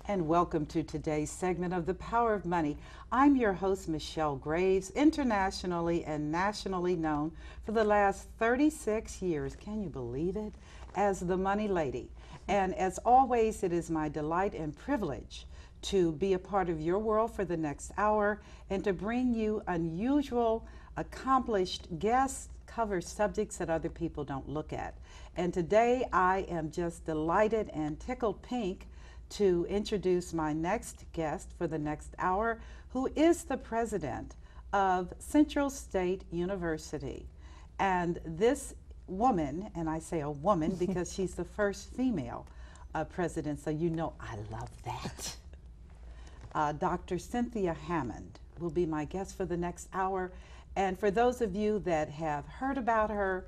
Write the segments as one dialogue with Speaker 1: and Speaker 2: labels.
Speaker 1: And welcome to today's segment of The Power of Money. I'm your host, Michelle Graves, internationally and nationally known for the last 36 years, can you believe it, as the Money Lady. And as always, it is my delight and privilege to be a part of your world for the next hour and to bring you unusual, accomplished guests, cover subjects that other people don't look at. And today I am just delighted and tickled pink to introduce my next guest for the next hour, who is the president of Central State University. And this woman, and I say a woman because she's the first female president, so you know I love that. Dr. Cynthia Hammond will be my guest for the next hour. And for those of you that have heard about her,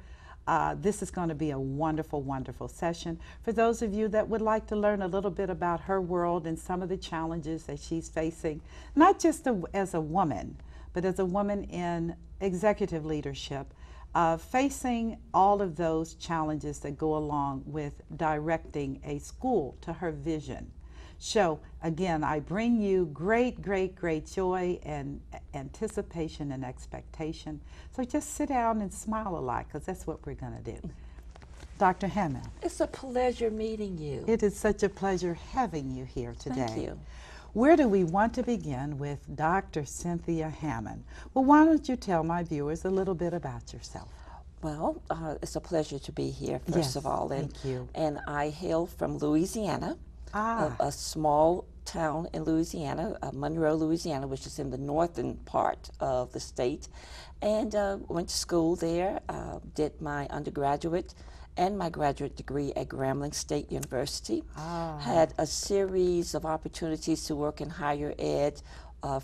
Speaker 1: this is going to be a wonderful, wonderful session. For those of you that would like to learn a little bit about her world and some of the challenges that she's facing, not just as a woman, but as a woman in executive leadership, facing all of those challenges that go along with directing a school to her vision. So again, I bring you great, great, great joy and anticipation and expectation. So just sit down and smile a lot, because that's what we're going to do. Dr. Hammond.
Speaker 2: It's a pleasure meeting you.
Speaker 1: It is such a pleasure having you here today.
Speaker 2: Thank you.
Speaker 1: Where do we want to begin with Dr. Cynthia Hammond? Well, why don't you tell my viewers a little bit about yourself?
Speaker 2: Well, it's a pleasure to be here, first of all. And,
Speaker 1: thank you.
Speaker 2: And I hail from Louisiana. A small town in Louisiana, Monroe, Louisiana, which is in the northern part of the state, and went to school there, did my undergraduate and my graduate degree at Grambling State University. Had a series of opportunities to work in higher ed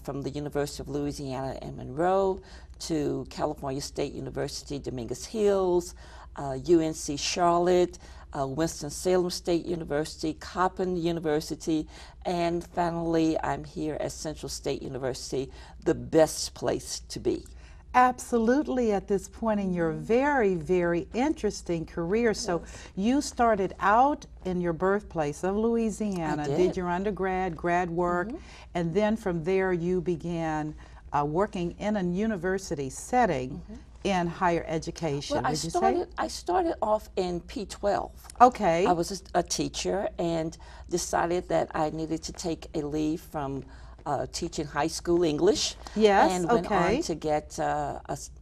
Speaker 2: from the University of Louisiana in Monroe to California State University, Dominguez Hills, UNC Charlotte, Winston-Salem State University, Coppin University, and finally I'm here at Central State University, the best place to be.
Speaker 1: Absolutely, at this point in your very, very interesting career. So you started out in your birthplace of Louisiana, did your undergrad, grad work, and then from there you began working in a university setting in higher education.
Speaker 2: Well, I started off in P12.
Speaker 1: Okay.
Speaker 2: I was a teacher and decided that I needed to take a leave from teaching high school English.
Speaker 1: Yes,
Speaker 2: and went on to get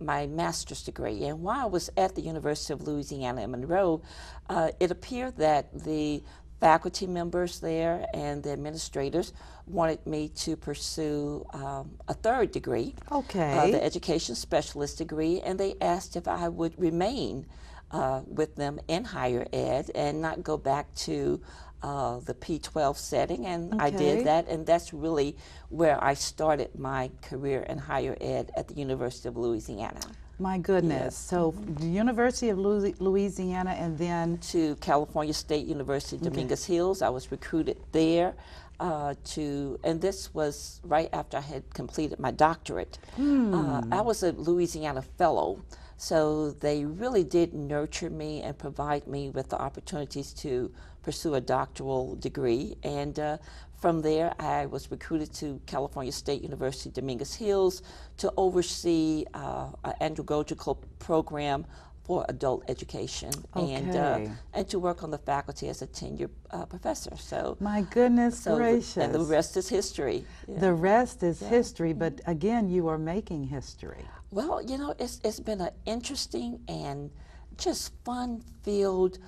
Speaker 2: my master's degree. And while I was at the University of Louisiana in Monroe, it appeared that the faculty members there and the administrators wanted me to pursue a third degree, the education specialist degree, and they asked if I would remain with them in higher ed and not go back to the P12 setting, and I did that, and that's really where I started my career in higher ed at the University of Louisiana.
Speaker 1: My goodness.
Speaker 2: Yes.
Speaker 1: So the University of Louisiana and then
Speaker 2: to California State University, Dominguez Hills. I was recruited there and this was right after I had completed my doctorate. I was a Louisiana fellow, so they really did nurture me and provide me with the opportunities to pursue a doctoral degree. And from there, I was recruited to California State University, Dominguez Hills, to oversee an andragogical program for adult education and to work on the faculty as a tenured professor. So
Speaker 1: my goodness gracious.
Speaker 2: And the rest is history. Yeah.
Speaker 1: The rest is history, but again, you are making history.
Speaker 2: Well, you know, it's been an interesting and just fun-filled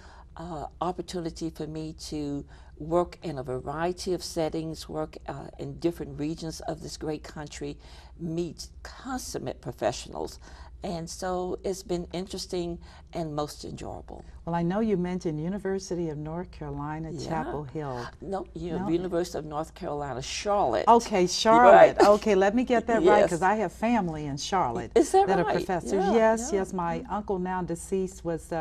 Speaker 2: opportunity for me to work in a variety of settings, work in different regions of this great country, meet consummate professionals. And so it's been interesting and most enjoyable.
Speaker 1: Well, I know you mentioned University of North Carolina, Chapel Hill.
Speaker 2: No, University of North Carolina, Charlotte.
Speaker 1: Okay, Charlotte.
Speaker 2: Right.
Speaker 1: Okay, let me get that right, because I have family in Charlotte.
Speaker 2: Is that
Speaker 1: are
Speaker 2: right?
Speaker 1: professors. Yes. My uncle, now deceased, was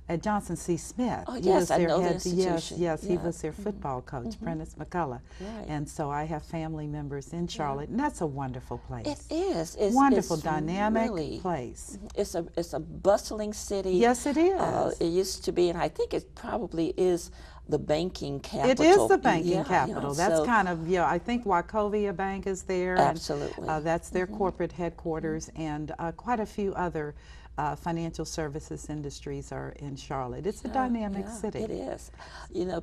Speaker 1: at Johnson C. Smith.
Speaker 2: Oh, yes, I know the institution.
Speaker 1: Yes, he was their football coach, Prentice McCullough.
Speaker 2: Right.
Speaker 1: And so I have family members in Charlotte, and that's a wonderful place.
Speaker 2: It is. It's
Speaker 1: wonderful,
Speaker 2: it's
Speaker 1: dynamic
Speaker 2: really,
Speaker 1: place.
Speaker 2: It's a bustling city.
Speaker 1: Yes, it is.
Speaker 2: It used to be, and I think it probably is the banking capital.
Speaker 1: It is the banking
Speaker 2: Yeah,
Speaker 1: capital. That's kind of, I think Wachovia Bank is there.
Speaker 2: Absolutely.
Speaker 1: And, that's their corporate headquarters, and quite a few other financial services industries are in Charlotte. It's a dynamic city.
Speaker 2: It is.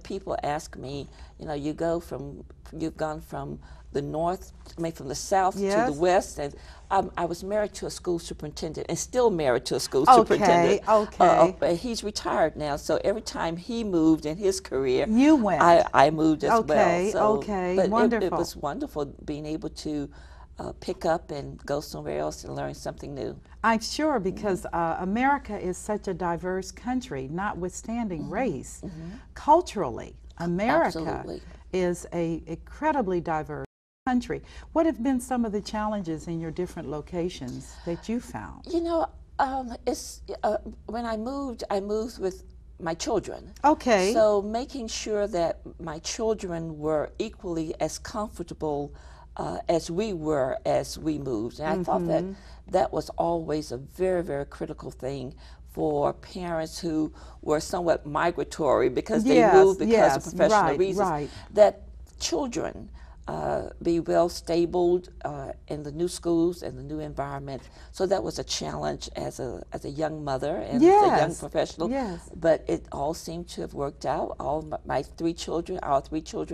Speaker 2: People ask me, you've gone from the north, from the south to the west, and I was married to a school superintendent and still married to a school superintendent.
Speaker 1: Okay.
Speaker 2: He's retired now, so every time he moved in his career,
Speaker 1: you went.
Speaker 2: I moved as well. So,
Speaker 1: But wonderful.
Speaker 2: It was wonderful being able to pick up and go somewhere else and learn something new.
Speaker 1: I'm sure, because America is such a diverse country, notwithstanding race. Culturally, America is an incredibly diverse country. What have been some of the challenges in your different locations that you found?
Speaker 2: When I moved with my children.
Speaker 1: Okay.
Speaker 2: So making sure that my children were equally as comfortable as we were as we moved. And I thought that was always a very, very critical thing for parents who were somewhat migratory because they moved because of professional reasons. That children be well stabled in the new schools and the new environment. So that was a challenge as a young mother and as a young professional. But it all seemed to have worked out. Our three children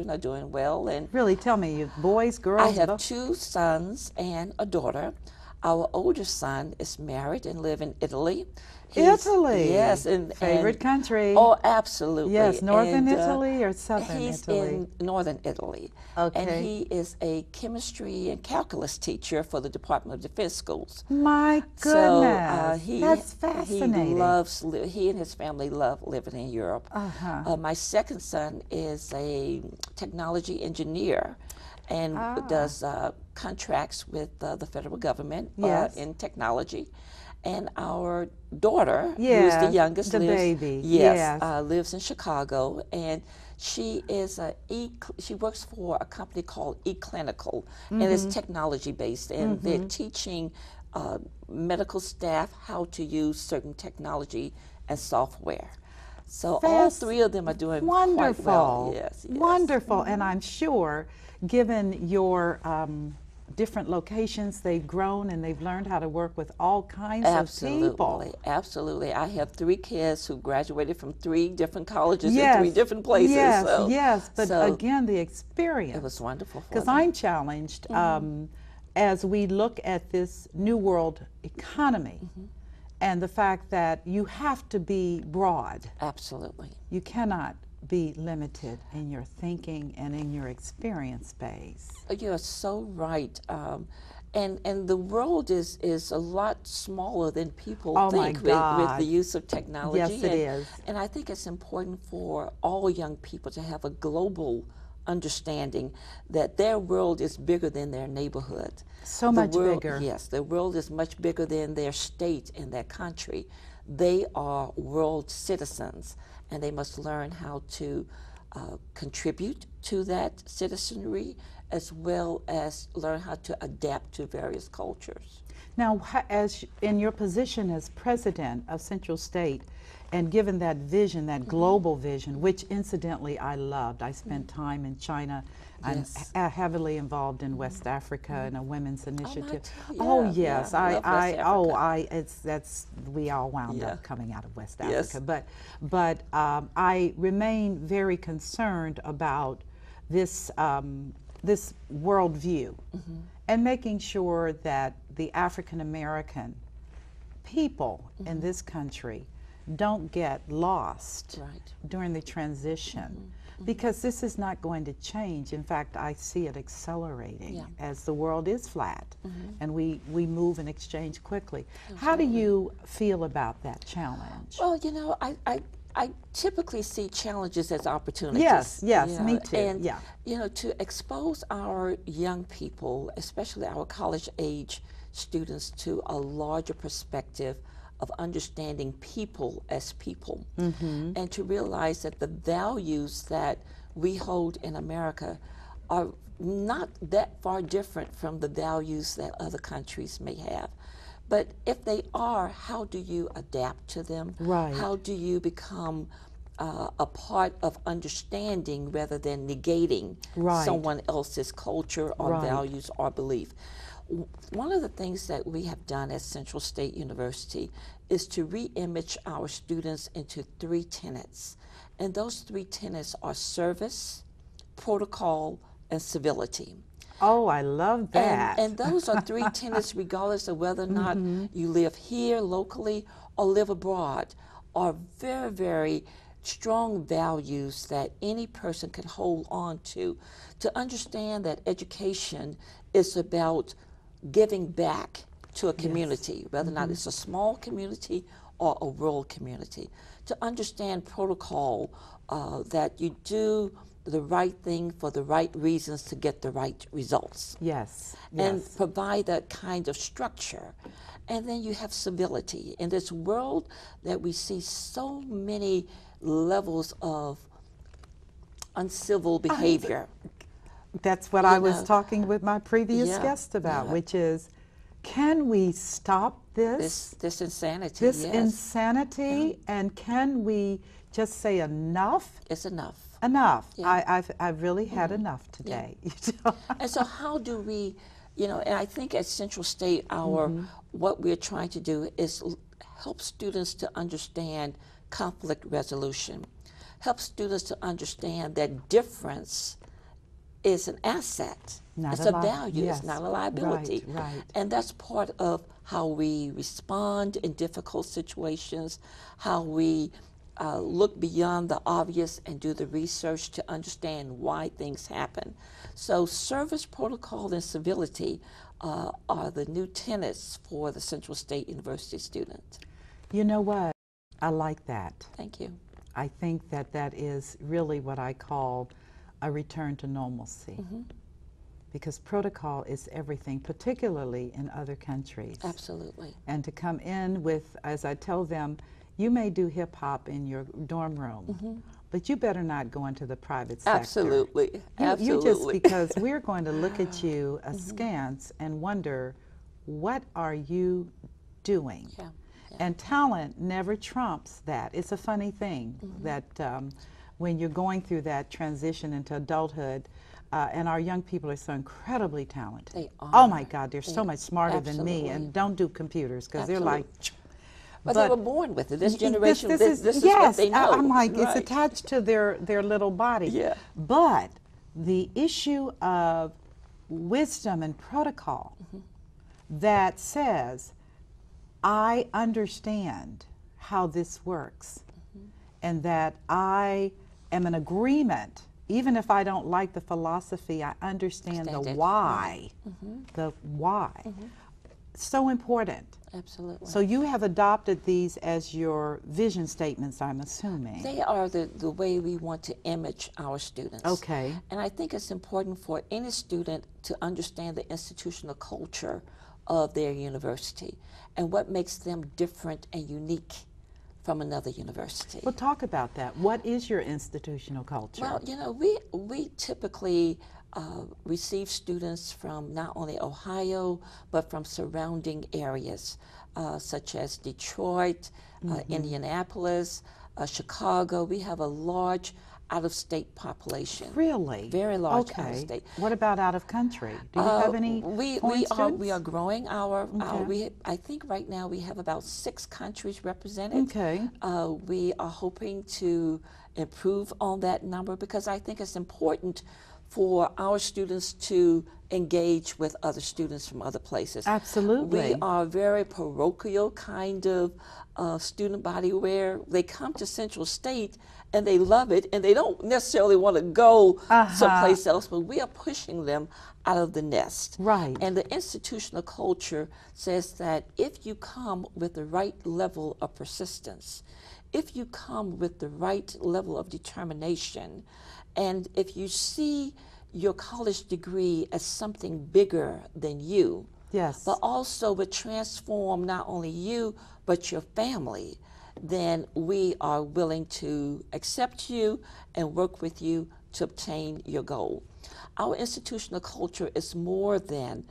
Speaker 2: are doing well. And
Speaker 1: really, tell me, you boys, girls?
Speaker 2: I have two sons and a daughter. Our oldest son is married and live in Italy.
Speaker 1: Italy.
Speaker 2: Yes.
Speaker 1: Favorite country.
Speaker 2: Oh, absolutely.
Speaker 1: Yes, northern Italy or southern Italy?
Speaker 2: He's in northern Italy.
Speaker 1: Okay.
Speaker 2: And he is a chemistry and calculus teacher for the Department of Defense schools.
Speaker 1: My goodness. So, that's fascinating.
Speaker 2: He and his family love living in Europe. My second son is a technology engineer and does contracts with the federal government in technology. And our daughter, who's the youngest, lives in Chicago, and she is she works for a company called eClinical, and it's technology based, and they're teaching medical staff how to use certain technology and software. So all three of them are doing quite well. Yes.
Speaker 1: Wonderful, and I'm sure, given your different locations, they've grown and they've learned how to work with all kinds of people.
Speaker 2: Absolutely. I have three kids who graduated from three different colleges in three different places.
Speaker 1: But again, the experience.
Speaker 2: It was wonderful.
Speaker 1: Because I'm challenged as we look at this new world economy and the fact that you have to be broad.
Speaker 2: Absolutely.
Speaker 1: You cannot be limited in your thinking and in your experience base.
Speaker 2: You're so right. And the world is a lot smaller than people think with the use of technology.
Speaker 1: Yes, it is.
Speaker 2: And I think it's important for all young people to have a global understanding that their world is bigger than their neighborhood.
Speaker 1: So much bigger.
Speaker 2: Yes, the world is much bigger than their state and their country. They are world citizens, and they must learn how to contribute to that citizenry, as well as learn how to adapt to various cultures.
Speaker 1: Now, as in your position as president of Central State, and given that vision, that global vision, which incidentally I loved. I spent time in China. I'm heavily involved in West Africa in a women's initiative. We all wound up coming out of West Africa. But I remain very concerned about this this worldview and making sure that the African American people in this country don't get lost during the transition, because this is not going to change. In fact, I see it accelerating as the world is flat and we move and exchange quickly. How do you feel about that challenge?
Speaker 2: Well, you know, I typically see challenges as opportunities.
Speaker 1: Yes, me too.
Speaker 2: And you know, to expose our young people, especially our college age students, to a larger perspective of understanding people as people, and to realize that the values that we hold in America are not that far different from the values that other countries may have. But if they are, how do you adapt to them?
Speaker 1: Right.
Speaker 2: How do you become a part of understanding rather than negating
Speaker 1: Right.
Speaker 2: someone else's culture or
Speaker 1: Right.
Speaker 2: values or belief. One of the things that we have done at Central State University is to re-image our students into 3 tenets. And those 3 tenets are service, protocol, and civility.
Speaker 1: Oh, I love that.
Speaker 2: And those are 3 tenets regardless of whether or not you live here locally or live abroad, are very, very strong values that any person can hold on to understand that education is about giving back to a community, whether or not it's a small community or a rural community. To understand protocol, that you do the right thing for the right reasons to get the right results.
Speaker 1: Yes.
Speaker 2: And
Speaker 1: Yes.
Speaker 2: provide that kind of structure. And then you have civility. In this world that we see so many levels of uncivil behavior.
Speaker 1: That's what I was
Speaker 2: know,
Speaker 1: talking with my previous
Speaker 2: yeah,
Speaker 1: guest about,
Speaker 2: yeah.
Speaker 1: which is, can we stop this?
Speaker 2: This insanity.
Speaker 1: This
Speaker 2: yes.
Speaker 1: insanity, and can we just say enough?
Speaker 2: It's enough.
Speaker 1: Enough.
Speaker 2: Yeah.
Speaker 1: I've really had enough today. You know?
Speaker 2: And so how do we, and I think at Central State, what we're trying to do is help students to understand conflict resolution, help students to understand that difference is an asset. It's a value,
Speaker 1: yes.
Speaker 2: it's not a liability.
Speaker 1: Right, right.
Speaker 2: And that's part of how we respond in difficult situations, how we look beyond the obvious and do the research to understand why things happen. So service, protocol, and civility are the new tenets for the Central State University student.
Speaker 1: You know what? I like that.
Speaker 2: Thank you.
Speaker 1: I think that that is really what I call a return to normalcy. Because protocol is everything, particularly in other countries.
Speaker 2: Absolutely.
Speaker 1: And to come in with, as I tell them, you may do hip hop in your dorm room, but you better not go into the private sector.
Speaker 2: Absolutely.
Speaker 1: You just, because we're going to look at you askance and wonder, what are you doing?
Speaker 2: Yeah.
Speaker 1: And talent never trumps that. It's a funny thing that when you're going through that transition into adulthood, and our young people are so incredibly talented.
Speaker 2: They are.
Speaker 1: Oh my God, they're so much smarter than me,
Speaker 2: Absolutely.
Speaker 1: and don't do computers because they're like.
Speaker 2: But they were born with it. This generation, this is
Speaker 1: yes,
Speaker 2: what they know.
Speaker 1: I'm like, it's
Speaker 2: Right.
Speaker 1: attached to their little body.
Speaker 2: Yeah.
Speaker 1: But the issue of wisdom and protocol that says, I understand how this works, and that I am in agreement, even if I don't like the philosophy, I understand the why. The why. So important.
Speaker 2: Absolutely.
Speaker 1: So you have adopted these as your vision statements, I'm assuming.
Speaker 2: They are the way we want to image our students.
Speaker 1: Okay.
Speaker 2: And I think it's important for any student to understand the institutional culture of their university and what makes them different and unique from another university.
Speaker 1: Well, talk about that. What is your institutional culture?
Speaker 2: Well, we typically receive students from not only Ohio, but from surrounding areas, such as Detroit, Indianapolis, Chicago. We have a large out-of-state population.
Speaker 1: Really?
Speaker 2: Very large
Speaker 1: Okay.
Speaker 2: out-of-state.
Speaker 1: What about out of country? Do you have any
Speaker 2: we are growing our I think right now we have about 6 countries represented.
Speaker 1: Okay.
Speaker 2: We are hoping to improve on that number because I think it's important for our students to engage with other students from other places.
Speaker 1: Absolutely.
Speaker 2: We are a very parochial kind of student body where they come to Central State and they love it and they don't necessarily want to go someplace else, but we are pushing them out of the nest.
Speaker 1: Right.
Speaker 2: And the institutional culture says that if you come with the right level of persistence, if you come with the right level of determination, and if you see your college degree as something bigger than you,
Speaker 1: yes,
Speaker 2: but also would transform not only you, but your family, then we are willing to accept you and work with you to obtain your goal. Our institutional culture is more than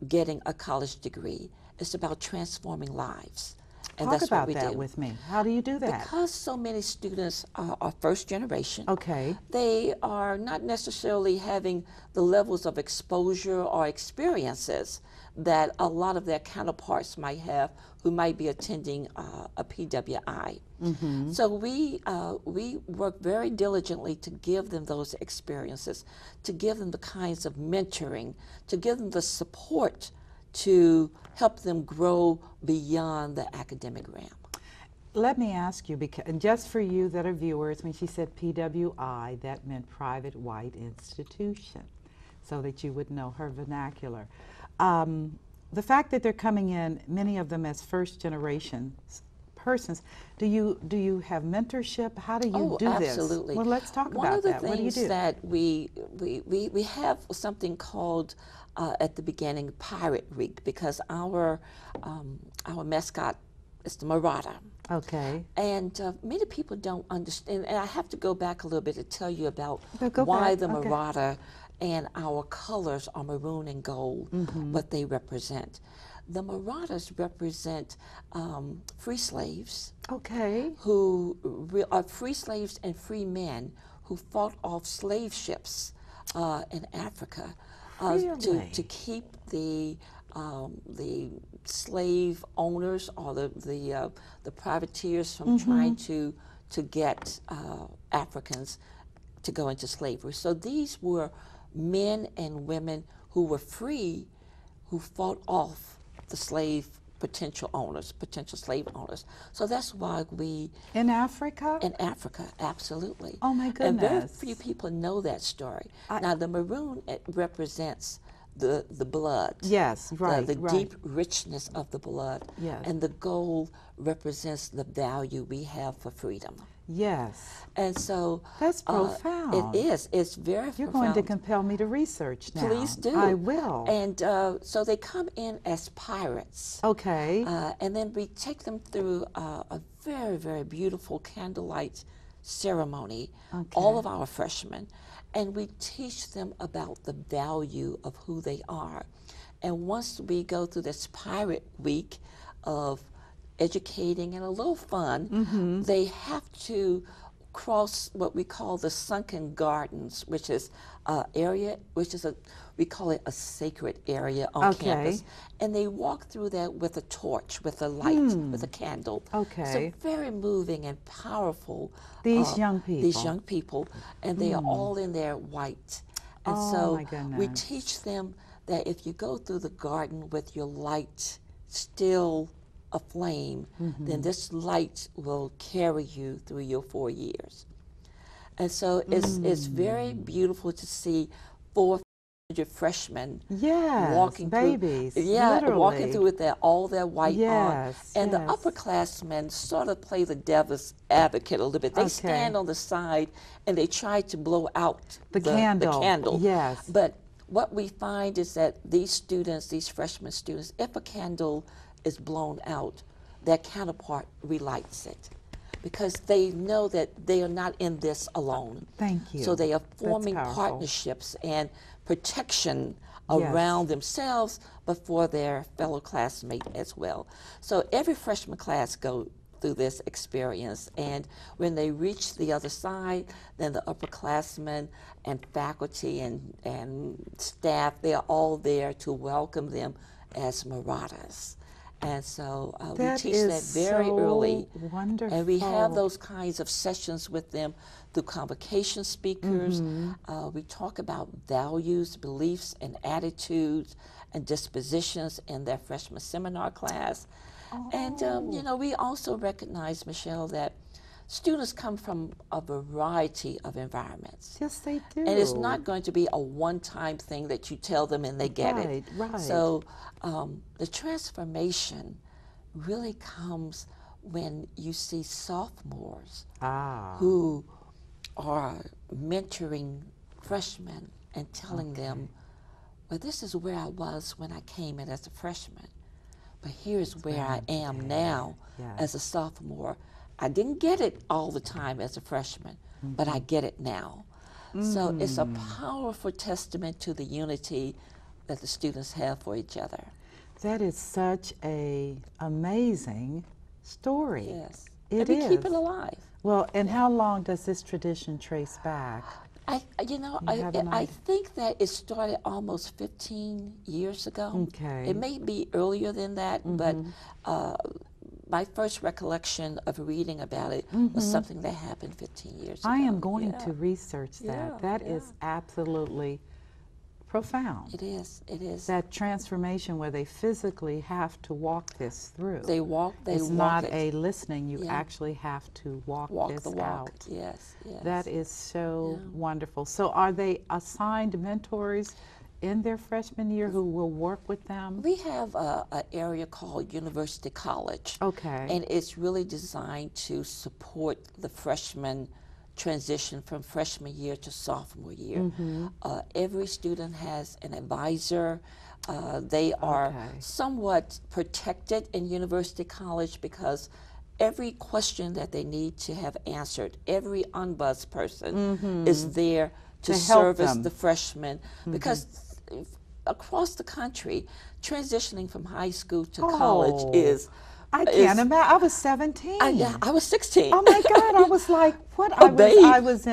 Speaker 2: getting a college degree. It's about transforming lives. And
Speaker 1: Talk
Speaker 2: that's
Speaker 1: about
Speaker 2: what we
Speaker 1: that
Speaker 2: do.
Speaker 1: with me. How do you do that?
Speaker 2: Because so many students are first generation,
Speaker 1: Okay.
Speaker 2: they are not necessarily having the levels of exposure or experiences that a lot of their counterparts might have who might be attending a PWI. So we work very diligently to give them those experiences, to give them the kinds of mentoring, to give them the support to help them grow beyond the academic realm.
Speaker 1: Let me ask you, because just for you that are viewers, when she said PWI, that meant private white institution, so that you would know her vernacular. The fact that they're coming in, many of them as first generation persons, do you have mentorship? How do you do this?
Speaker 2: Absolutely.
Speaker 1: Well, let's talk
Speaker 2: One
Speaker 1: about
Speaker 2: of the
Speaker 1: that. What do you
Speaker 2: things
Speaker 1: do?
Speaker 2: that we have something called at the beginning Pirate Week, because our mascot is the marauder.
Speaker 1: Okay.
Speaker 2: And many people don't understand, and I have to go back a little bit to tell you about
Speaker 1: Go
Speaker 2: why
Speaker 1: back.
Speaker 2: the
Speaker 1: Okay.
Speaker 2: marauder and our colors are maroon and gold, what they represent. The marauders represent free slaves.
Speaker 1: Okay.
Speaker 2: Who are free slaves and free men who fought off slave ships in Africa
Speaker 1: Really?
Speaker 2: to keep the slave owners or the privateers from trying to get Africans to go into slavery. So these were men and women who were free, who fought off the potential slave owners. So that's why we...
Speaker 1: In Africa?
Speaker 2: In Africa, absolutely.
Speaker 1: Oh my
Speaker 2: And very
Speaker 1: goodness.
Speaker 2: few people know that story. Now the maroon, it represents the blood.
Speaker 1: Yes, right,
Speaker 2: The
Speaker 1: right.
Speaker 2: deep richness of the blood.
Speaker 1: Yes.
Speaker 2: And the gold represents the value we have for freedom.
Speaker 1: Yes.
Speaker 2: And so...
Speaker 1: That's profound.
Speaker 2: It is. It's very
Speaker 1: You're
Speaker 2: profound.
Speaker 1: going to compel me to research now.
Speaker 2: Please do.
Speaker 1: I will.
Speaker 2: And so they come in as pirates.
Speaker 1: Okay.
Speaker 2: And then we take them through a very, very beautiful candlelight ceremony, all of our freshmen, and we teach them about the value of who they are. And once we go through this Pirate Week of educating and a little fun, they have to cross what we call the sunken gardens, which is area, we call it a sacred area on campus. And they walk through that with a torch, with a light, with a candle.
Speaker 1: Okay.
Speaker 2: So very moving and powerful.
Speaker 1: These young people.
Speaker 2: These young people, and they are all in their white. And so
Speaker 1: my goodness.
Speaker 2: we teach them that if you go through the garden with your light still aflame, then this light will carry you through your 4 years. And so it's very beautiful to see 400 freshmen walking
Speaker 1: babies,
Speaker 2: through,
Speaker 1: literally.
Speaker 2: walking through with all their white on. And the
Speaker 1: yes.
Speaker 2: upperclassmen sort of play the devil's advocate a little bit. They stand on the side and they try to blow out
Speaker 1: the candle. Yes.
Speaker 2: But what we find is that these students, these freshman students, if a candle is blown out, their counterpart relights it, because they know that they are not in this alone.
Speaker 1: Thank you.
Speaker 2: So they are forming
Speaker 1: That's powerful.
Speaker 2: partnerships and protection around themselves, but for their fellow classmate as well. So every freshman class go through this experience, and when they reach the other side, then the upperclassmen and faculty and staff, they are all there to welcome them as marauders. And so we teach that very early.
Speaker 1: Wonderful.
Speaker 2: And we have those kinds of sessions with them through convocation speakers. We talk about values, beliefs, and attitudes and dispositions in their freshman seminar class. And, you know, we also recognize, Michelle, that students come from a variety of environments.
Speaker 1: Yes, they do.
Speaker 2: And it's not going to be a one-time thing that you tell them and they get it.
Speaker 1: Right.
Speaker 2: So the transformation really comes when you see sophomores who are mentoring freshmen and telling them, well, this is where I was when I came in as a freshman, but here's where I am now as a sophomore. I didn't get it all the time as a freshman, but I get it now. So it's a powerful testament to the unity that the students have for each other.
Speaker 1: That is such a amazing story.
Speaker 2: Yes.
Speaker 1: It
Speaker 2: and we
Speaker 1: is.
Speaker 2: keep it alive.
Speaker 1: Well, and how long does this tradition trace back?
Speaker 2: I
Speaker 1: have an
Speaker 2: I
Speaker 1: idea?
Speaker 2: think that it started almost 15 years ago.
Speaker 1: Okay.
Speaker 2: It may be earlier than that, but my first recollection of reading about it was something that happened 15 years ago.
Speaker 1: I am going
Speaker 2: Yeah.
Speaker 1: to research that.
Speaker 2: Yeah,
Speaker 1: That
Speaker 2: yeah.
Speaker 1: is absolutely profound.
Speaker 2: It is. It is.
Speaker 1: That transformation where they physically have to walk this through.
Speaker 2: They walk. They
Speaker 1: it's
Speaker 2: walk
Speaker 1: not
Speaker 2: it.
Speaker 1: a listening. You
Speaker 2: Yeah.
Speaker 1: actually have to walk this
Speaker 2: the walk.
Speaker 1: out.
Speaker 2: Yes. Yes.
Speaker 1: That is so
Speaker 2: Yeah.
Speaker 1: wonderful. So are they assigned mentors in their freshman year who will work with them?
Speaker 2: We have an area called University College.
Speaker 1: Okay.
Speaker 2: And it's really designed to support the freshman transition from freshman year to sophomore year. Every student has an advisor. They are
Speaker 1: Okay.
Speaker 2: somewhat protected in University College because every question that they need to have answered, every unbuzzed person is there to
Speaker 1: help
Speaker 2: service
Speaker 1: them.
Speaker 2: the freshmen because across the country, transitioning from high school to college is
Speaker 1: I can't imagine. I was 17.
Speaker 2: I was 16.
Speaker 1: Oh my God! I was like, what?
Speaker 2: babe.
Speaker 1: I was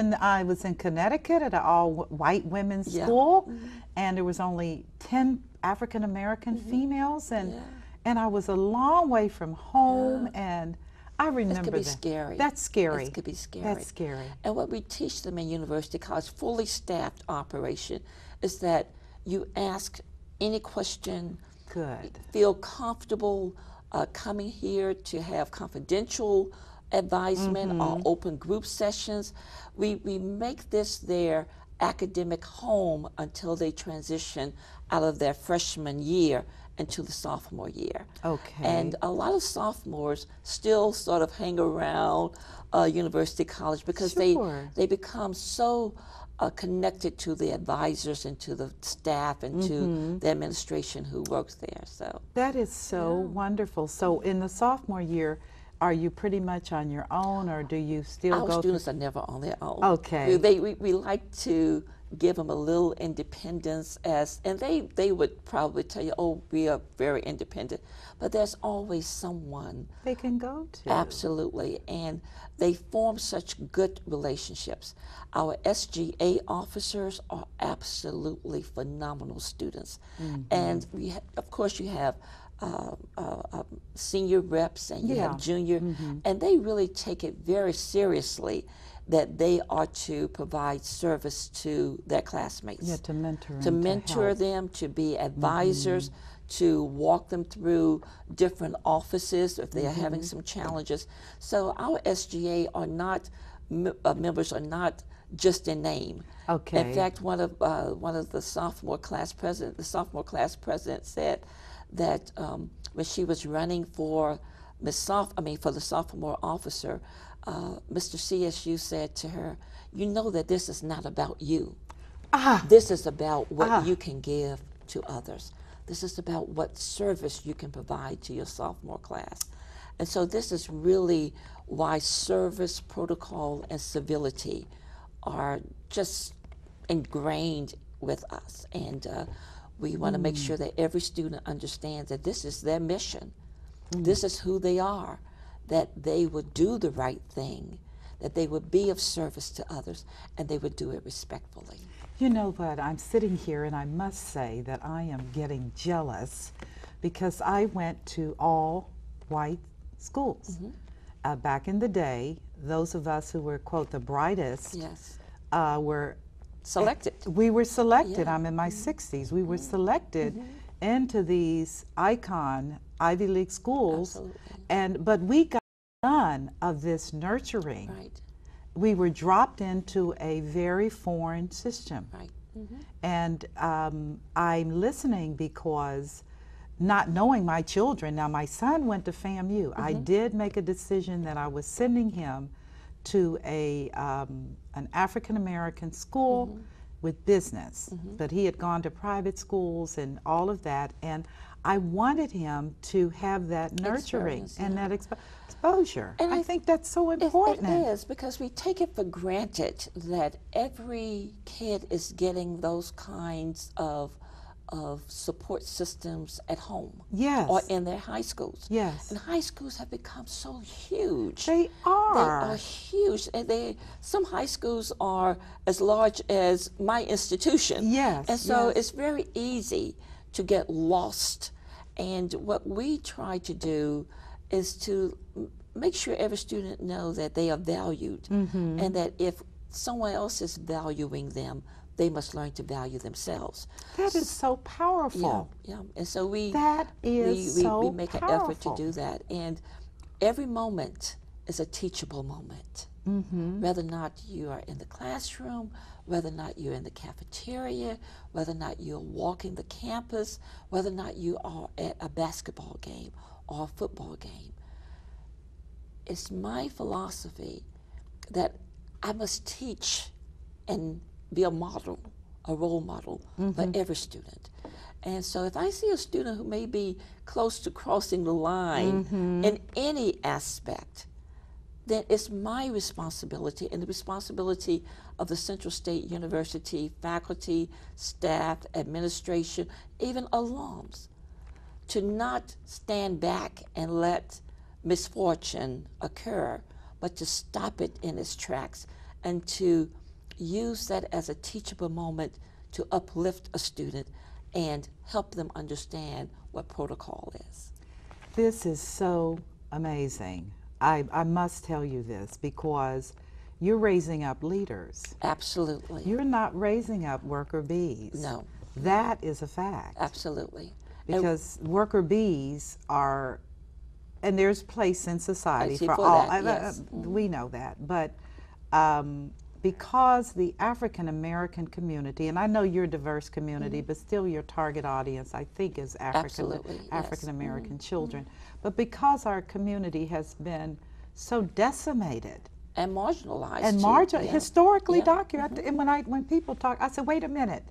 Speaker 1: in Connecticut at an all white women's
Speaker 2: Yeah.
Speaker 1: school, and there was only 10 African American females, and I was a long way from home, and I remember
Speaker 2: It could be
Speaker 1: that.
Speaker 2: scary.
Speaker 1: That's scary.
Speaker 2: It could be scary.
Speaker 1: That's scary.
Speaker 2: And what we teach them in University College, fully staffed operation, is that you ask any question,
Speaker 1: Good.
Speaker 2: feel comfortable coming here to have confidential advisement or open group sessions. We make this their academic home until they transition out of their freshman year into the sophomore year.
Speaker 1: Okay.
Speaker 2: And a lot of sophomores still sort of hang around University College because
Speaker 1: Sure.
Speaker 2: they become so connected to the advisors and to the staff and to the administration who works there. So
Speaker 1: That is so wonderful. So in the sophomore year, are you pretty much on your own, or do you still
Speaker 2: our
Speaker 1: go
Speaker 2: students are never on their own.
Speaker 1: Okay.
Speaker 2: We like to give them a little independence, and they would probably tell you, oh, we are very independent, but there's always someone
Speaker 1: they can go to?
Speaker 2: Absolutely, and they form such good relationships. Our SGA officers are absolutely phenomenal students, and of course you have senior reps and you have junior, and they really take it very seriously that they are to provide service to their classmates.
Speaker 1: Yeah, to mentor and
Speaker 2: to mentor
Speaker 1: help.
Speaker 2: them, to be advisors, to walk them through different offices if they are having some challenges. So our SGA are not members are not just in name.
Speaker 1: Okay.
Speaker 2: In fact, one of the sophomore class president said that when she was running for for the sophomore officer, Mr. CSU said to her, "You know that this is not about you. This is about what you can give to others. This is about what service you can provide to your sophomore class." And so this is really why service, protocol, and civility are just ingrained with us. And we want to make sure that every student understands that this is their mission. This is who they are, that they would do the right thing, that they would be of service to others, and they would do it respectfully.
Speaker 1: You know what? I'm sitting here and I must say that I am getting jealous because I went to all white schools. Back in the day, those of us who were, quote, the brightest
Speaker 2: Yes.
Speaker 1: were
Speaker 2: Selected.
Speaker 1: We were selected.
Speaker 2: Yeah.
Speaker 1: I'm in my 60s. We were selected into these icon Ivy League schools,
Speaker 2: Absolutely.
Speaker 1: but we got none of this nurturing.
Speaker 2: Right.
Speaker 1: We were dropped into a very foreign system.
Speaker 2: Right.
Speaker 1: And I'm listening because not knowing my children, now my son went to FAMU. I did make a decision that I was sending him to an African American school with business, but he had gone to private schools and all of that, and I wanted him to have that nurturing
Speaker 2: Experience,
Speaker 1: and that exposure.
Speaker 2: And
Speaker 1: I think that's so important.
Speaker 2: It is, because we take it for granted that every kid is getting those kinds of of support systems at home.
Speaker 1: Yes.
Speaker 2: Or in their high schools.
Speaker 1: Yes.
Speaker 2: And high schools have become so huge.
Speaker 1: They are.
Speaker 2: They are huge. And some high schools are as large as my institution.
Speaker 1: Yes.
Speaker 2: And so
Speaker 1: yes.
Speaker 2: it's very easy to get lost. And what we try to do is to make sure every student knows that they are valued, and that if someone else is valuing them, they must learn to value themselves.
Speaker 1: That is so powerful.
Speaker 2: Yeah, yeah. And so we make an effort to do that. And every moment is a teachable moment. Whether or not you are in the classroom, whether or not you're in the cafeteria, whether or not you're walking the campus, whether or not you are at a basketball game or a football game. It's my philosophy that I must teach and be a model, a role model for every student. And so if I see a student who may be close to crossing the line in any aspect, then it's my responsibility and the responsibility of the Central State University faculty, staff, administration, even alums, to not stand back and let misfortune occur, but to stop it in its tracks and to use that as a teachable moment to uplift a student and help them understand what protocol is.
Speaker 1: This is so amazing. I must tell you this because you're raising up leaders.
Speaker 2: Absolutely.
Speaker 1: You're not raising up worker bees.
Speaker 2: No.
Speaker 1: That is a fact.
Speaker 2: Absolutely.
Speaker 1: Because worker bees are, and there's place in society for
Speaker 2: for
Speaker 1: all.
Speaker 2: that, yes.
Speaker 1: We know that, but because the African American community, and I know you're a diverse community, but still your target audience, I think, is African American children. But because our community has been so decimated
Speaker 2: and marginalized,
Speaker 1: and historically documented, and when people talk, I said, wait a minute,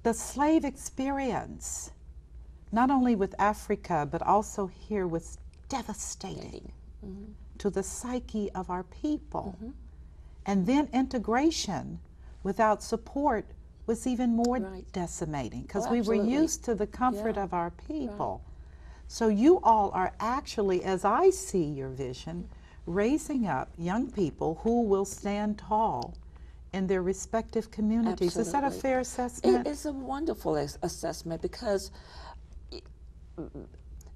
Speaker 1: the slave experience, not only with Africa, but also here, was devastating to the psyche of our people. And then integration without support was even more decimating, because we were used to the comfort of our people. So you all are actually, as I see your vision, raising up young people who will stand tall in their respective communities. Is that a fair assessment?
Speaker 2: It's a wonderful assessment because,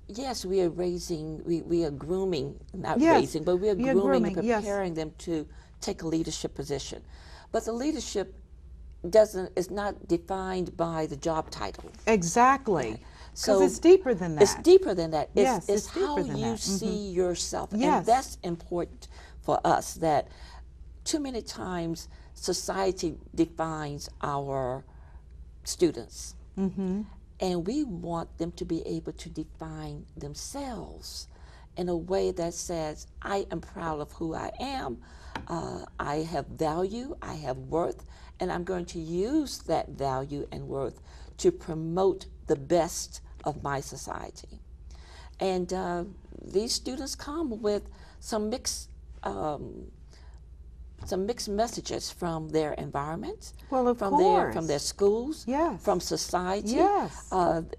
Speaker 2: yes, we are raising, we are grooming, not raising, but we are grooming and preparing them to take a leadership position. But the leadership is not defined by the job title.
Speaker 1: Exactly. Because it's deeper than that.
Speaker 2: It's deeper than that.
Speaker 1: Yes,
Speaker 2: it's how you see yourself. And that's important for us, that too many times society defines our students. And we want them to be able to define themselves in a way that says, I am proud of who I am, I have value, I have worth, and I'm going to use that value and worth to promote the best of my society. And these students come with some mixed messages from their environment, from their schools, from society.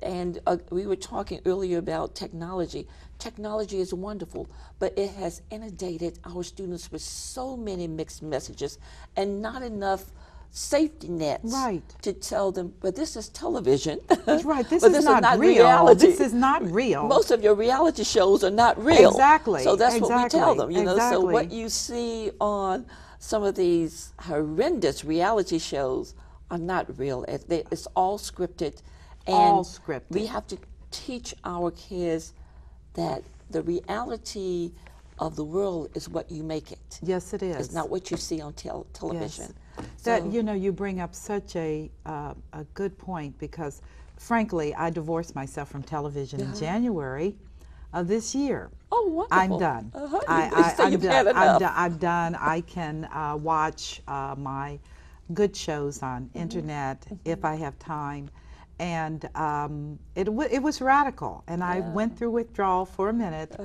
Speaker 2: And we were talking earlier about technology. Technology is wonderful, but it has inundated our students with so many mixed messages and not enough safety nets to tell them, but this is television.
Speaker 1: This is not real.
Speaker 2: Reality.
Speaker 1: This is not real.
Speaker 2: Most of your reality shows are not real.
Speaker 1: Exactly.
Speaker 2: So that's what we tell them, you know. So what you see on some of these horrendous reality shows are not real. It's all scripted. And we have to teach our kids that the reality of the world is what you make it.
Speaker 1: Yes, it is.
Speaker 2: It's not what you see on television.
Speaker 1: That, you know, you bring up such a good point, because frankly, I divorced myself from television in January of this year.
Speaker 2: Oh, wonderful.
Speaker 1: I'm done. I'm done. I can watch my good shows on internet if I have time. And it was radical, and I went through withdrawal for a minute,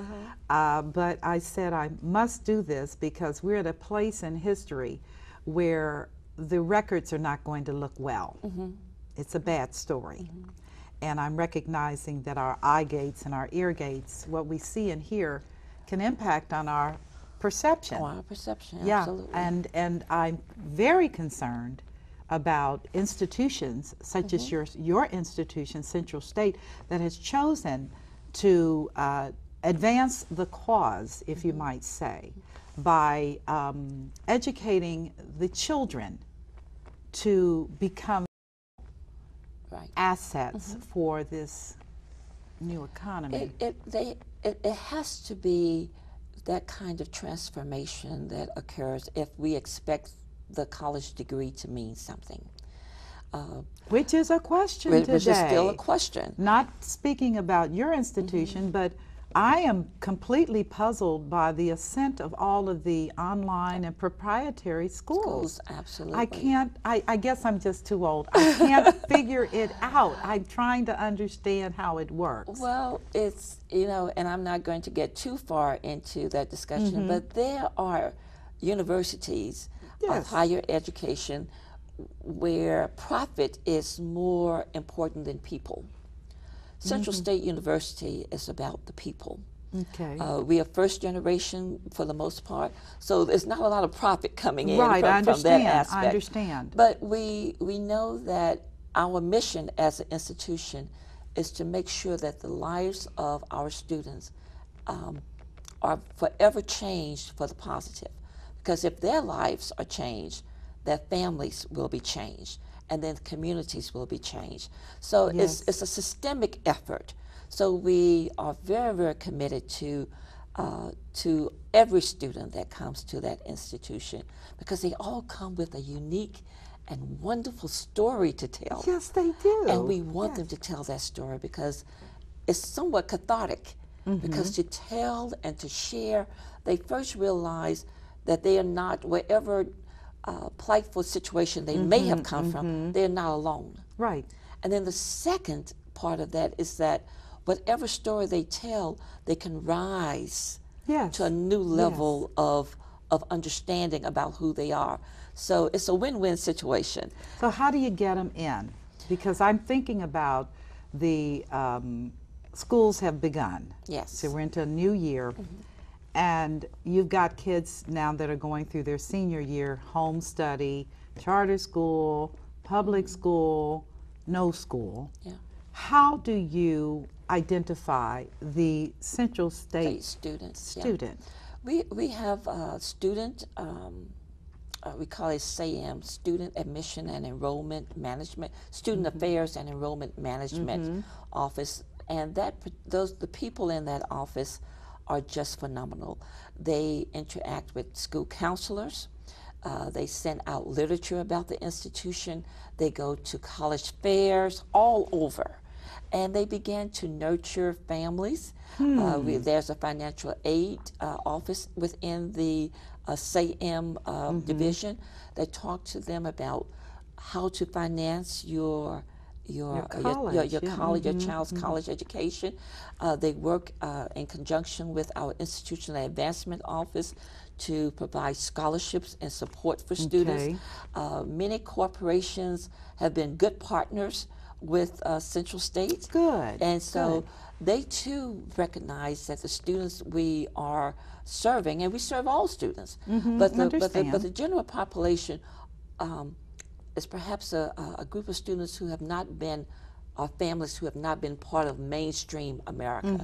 Speaker 1: but I said I must do this because we're at a place in history where the records are not going to look well It's a bad story. And I'm recognizing that our eye gates and our ear gates, what we see and hear, can impact on our perception.
Speaker 2: Oh, our perception,
Speaker 1: Yeah,
Speaker 2: absolutely.
Speaker 1: and I'm very concerned about institutions such as your institution, Central State, that has chosen to advance the cause, if you might say, by educating the children to become assets for this new economy.
Speaker 2: It has to be that kind of transformation that occurs if we expect the college degree to mean something.
Speaker 1: Which is a question today.
Speaker 2: Which is still a question.
Speaker 1: Not speaking about your institution, but I am completely puzzled by the ascent of all of the online and proprietary schools.
Speaker 2: Absolutely.
Speaker 1: I can't, I guess I'm just too old. I can't figure it out. I'm trying to understand how it works.
Speaker 2: Well, it's, you know, and I'm not going to get too far into that discussion, but there are universities of higher education where profit is more important than people. Central State University is about the people.
Speaker 1: Okay.
Speaker 2: We are first generation for the most part, so there's not a lot of profit coming in
Speaker 1: Right,
Speaker 2: from that aspect.
Speaker 1: I understand.
Speaker 2: But we know that our mission as an institution is to make sure that the lives of our students are forever changed for the positive. Because if their lives are changed, their families will be changed, and then communities will be changed. So it's a systemic effort. So we are very, very committed to every student that comes to that institution, because they all come with a unique and wonderful story to tell.
Speaker 1: Yes, they do.
Speaker 2: And we want them to tell that story because it's somewhat cathartic, because to tell and to share, they first realize that they are not, wherever plightful situation they may have come from, they're not alone.
Speaker 1: Right.
Speaker 2: And then the second part of that is that whatever story they tell, they can rise to a new level of understanding about who they are. So it's a win-win situation.
Speaker 1: So how do you get them in? Because I'm thinking about the schools have begun.
Speaker 2: Yes.
Speaker 1: So we're into a new year. And you've got kids now that are going through their senior year, home study, charter school, public school, no school.
Speaker 2: Yeah.
Speaker 1: How do you identify the Central State
Speaker 2: students?
Speaker 1: Student?
Speaker 2: Yeah. We have a student, we call it SAM, Student Admission and Enrollment Management, Student Affairs and Enrollment Management Office, and the people in that office are just phenomenal. They interact with school counselors. They send out literature about the institution. They go to college fairs all over. And they began to nurture families. There's a financial aid office within the SAM division that talk to them about how to finance your college, your child's college education. They work in conjunction with our institutional advancement office to provide scholarships and support for students. Many corporations have been good partners with Central State.
Speaker 1: Good.
Speaker 2: And so they too recognize that the students we are serving, and we serve all students, but the general population is perhaps a group of students who have not been, or families who have not been part of mainstream America.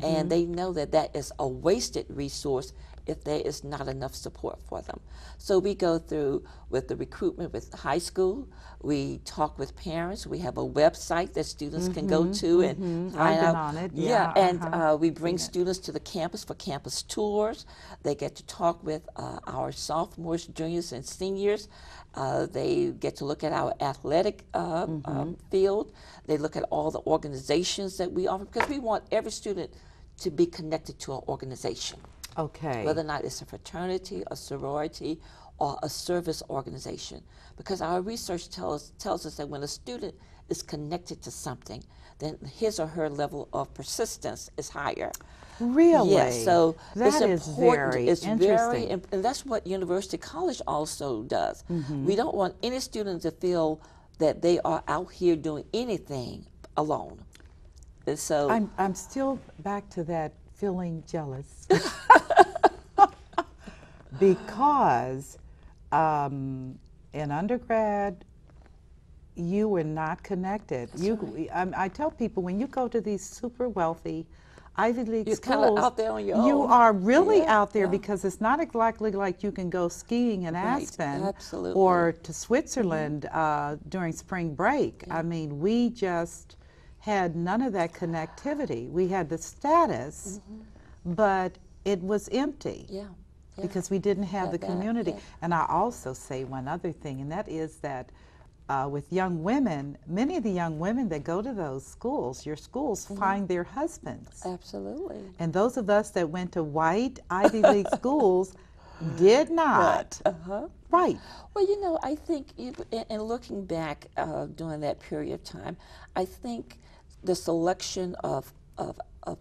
Speaker 2: And they know that that is a wasted resource if there is not enough support for them. So we go through with the recruitment with high school. We talk with parents. We have a website that students can go to and find out.
Speaker 1: on it.
Speaker 2: And we bring students to the campus for campus tours. They get to talk with our sophomores, juniors, and seniors. They get to look at our athletic field. They look at all the organizations that we offer, because we want every student to be connected to an organization.
Speaker 1: Okay.
Speaker 2: Whether or not it's a fraternity, a sorority, or a service organization. Because our research tells us that when a student is connected to something, then his or her level of persistence is higher.
Speaker 1: Really?
Speaker 2: Yes, so
Speaker 1: that
Speaker 2: it's important.
Speaker 1: Very
Speaker 2: it's
Speaker 1: interesting.
Speaker 2: And that's what University College also does. We don't want any student to feel that they are out here doing anything alone. And so
Speaker 1: I'm still back to that feeling jealous because in undergrad you were not connected. I tell people, when you go to these super wealthy Ivy League
Speaker 2: you're
Speaker 1: schools,
Speaker 2: kind of out there on your
Speaker 1: you
Speaker 2: own.
Speaker 1: are really
Speaker 2: Yeah,
Speaker 1: out there
Speaker 2: yeah.
Speaker 1: because it's not exactly like you can go skiing in
Speaker 2: Right,
Speaker 1: Aspen
Speaker 2: absolutely.
Speaker 1: or to Switzerland during spring break. I mean, we just had none of that connectivity. We had the status, but it was empty.
Speaker 2: Yeah. Yeah.
Speaker 1: Because we didn't have the
Speaker 2: that,
Speaker 1: community.
Speaker 2: yeah.
Speaker 1: And I also say one other thing, and that is that with young women, many of the young women that go to those schools, your schools, find their husbands.
Speaker 2: Absolutely.
Speaker 1: And those of us that went to white Ivy League schools did not. Right.
Speaker 2: Well, you know, I think in looking back during that period of time, I think the selection of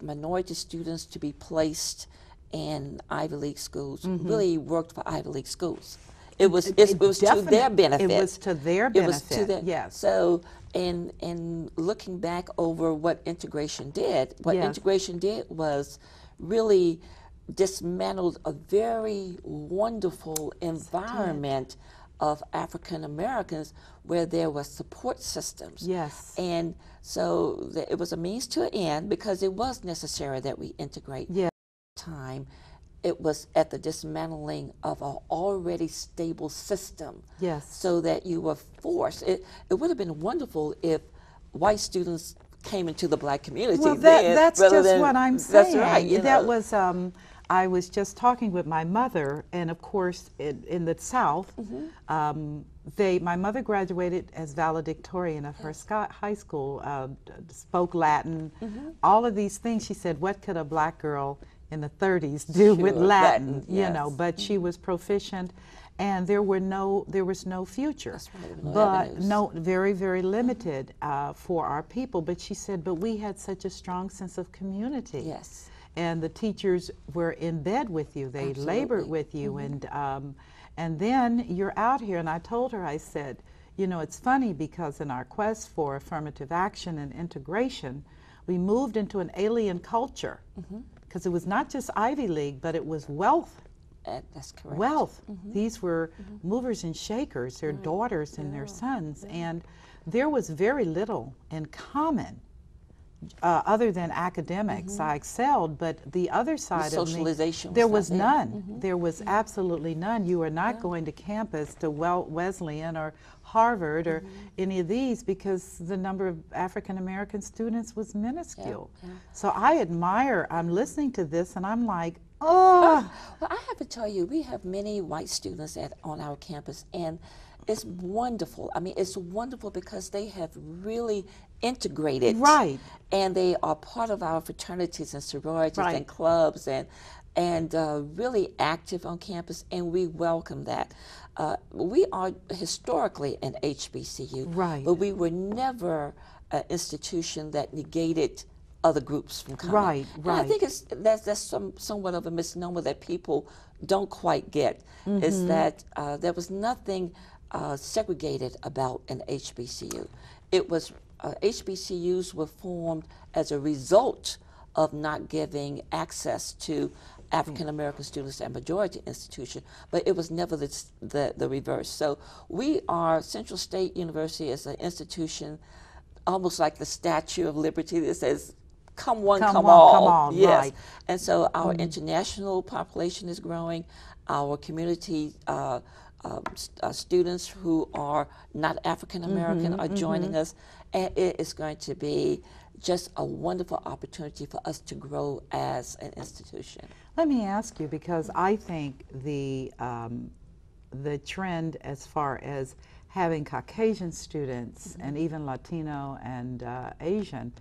Speaker 2: minority students to be placed in Ivy League schools really worked for Ivy League schools. It was to their benefit.
Speaker 1: It was to their benefit.
Speaker 2: It was to their,
Speaker 1: yes.
Speaker 2: So in looking back over what integration did, integration did was really dismantled a very wonderful environment of African Americans where there were support systems.
Speaker 1: Yes.
Speaker 2: And so it was a means to an end because it was necessary that we integrate.
Speaker 1: Yeah.
Speaker 2: Time, it was at the dismantling of an already stable system.
Speaker 1: Yes.
Speaker 2: So that you were forced. It would have been wonderful if white students came into the black community.
Speaker 1: Well,
Speaker 2: then,
Speaker 1: that's
Speaker 2: rather
Speaker 1: just
Speaker 2: than,
Speaker 1: what I'm saying.
Speaker 2: That's right.
Speaker 1: That was, I was just talking with my mother, and of course, in the South, my mother graduated as valedictorian of her high school, spoke Latin, all of these things. She said, what could a black girl in the 30s do with Latin, you know, but she was proficient, and there was no future.
Speaker 2: That's right, no
Speaker 1: but
Speaker 2: avenues.
Speaker 1: very, very limited for our people. But she said, but we had such a strong sense of community.
Speaker 2: Yes.
Speaker 1: And the teachers were in bed with you, they labored with you, and then you're out here. And I told her, I said, you know, it's funny because in our quest for affirmative action and integration, we moved into an alien culture. Because it was not just Ivy League, but it was wealth.
Speaker 2: That's correct.
Speaker 1: Wealth. These were movers and shakers, their daughters and their sons. And there was very little in common other than academics. I excelled, but the other side of me,
Speaker 2: socialization
Speaker 1: there was none. There was absolutely none. You were not going to campus to Wesleyan or Harvard or any of these because the number of African American students was minuscule. So I admire, I'm listening to this and I'm like, oh.
Speaker 2: Well, I have to tell you, we have many white students on our campus, and it's wonderful. I mean, it's wonderful because they have really integrated.
Speaker 1: Right.
Speaker 2: And they are part of our fraternities and sororities and clubs and really active on campus, and we welcome that. We are historically an HBCU, but we were never an institution that negated other groups from coming.
Speaker 1: Right.
Speaker 2: And I think that's somewhat of a misnomer that people don't quite get, is that there was nothing segregated about an HBCU. It was HBCUs were formed as a result of not giving access to African American students at majority institution, but it was never the reverse. So we are, Central State University is an institution almost like the Statue of Liberty that says, come one, come all. Yes.
Speaker 1: Right.
Speaker 2: And so our international population is growing, our community students who are not African American are joining us, and it is going to be just a wonderful opportunity for us to grow as an institution.
Speaker 1: Let me ask you, because I think the trend as far as having Caucasian students and even Latino and Asian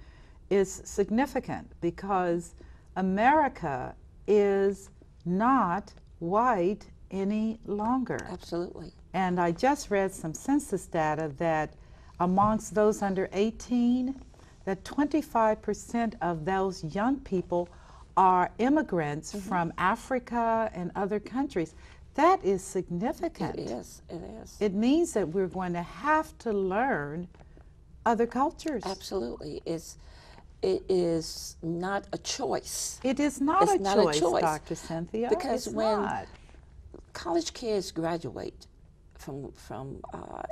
Speaker 1: is significant, because America is not white any longer.
Speaker 2: Absolutely.
Speaker 1: And I just read some census data that amongst those under 18, that 25% of those young people are immigrants from Africa and other countries. That is significant.
Speaker 2: It is. It is.
Speaker 1: It means that we're going to have to learn other cultures.
Speaker 2: Absolutely. It is not a choice.
Speaker 1: It is not,
Speaker 2: it's
Speaker 1: a,
Speaker 2: not
Speaker 1: choice,
Speaker 2: a choice,
Speaker 1: Dr. Cynthia.
Speaker 2: because
Speaker 1: it's
Speaker 2: when
Speaker 1: not.
Speaker 2: college kids graduate from